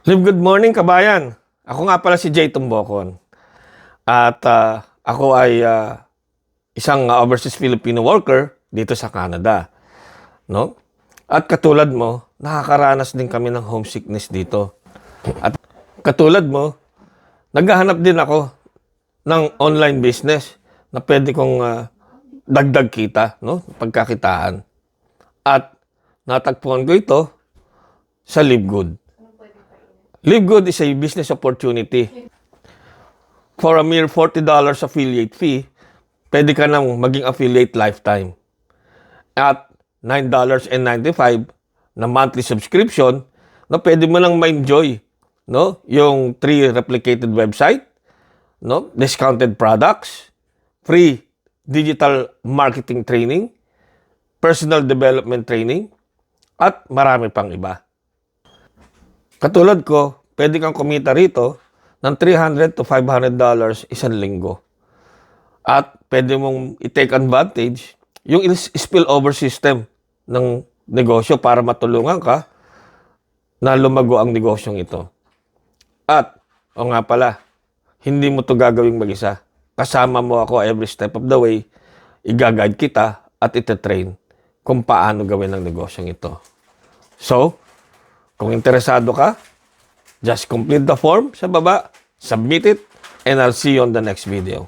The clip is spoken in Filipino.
Good morning, kabayan. Ako nga pala si Jay Tumbocon. At ako ay isang overseas Filipino worker dito sa Canada. No? At katulad mo, nakakaranas din kami ng homesickness dito. At katulad mo, naghahanap din ako ng online business na pwede kong dagdag kita, no? Pagkakitaan. At natagpuan ko ito sa Live Good. Live Good is a business opportunity. For a mere $40 affiliate fee, pwede ka nang maging affiliate lifetime. At $9.95 na monthly subscription, no, pwede mo nang ma-enjoy, no, yung 3 replicated website, no, discounted products, free digital marketing training, personal development training, at marami pang iba. Katulad ko, pwede kang kumita rito ng $300 to $500 isang linggo. At pwede mong i-take advantage yung spillover system ng negosyo para matulungan ka na lumago ang negosyong ito. At, o nga pala, hindi mo to gagawing mag-isa. Kasama mo ako every step of the way, i-guide kita at ite-train kung paano gawin ang negosyong ito. So, kung interesado ka, just complete the form sa baba, submit it, and I'll see you on the next video.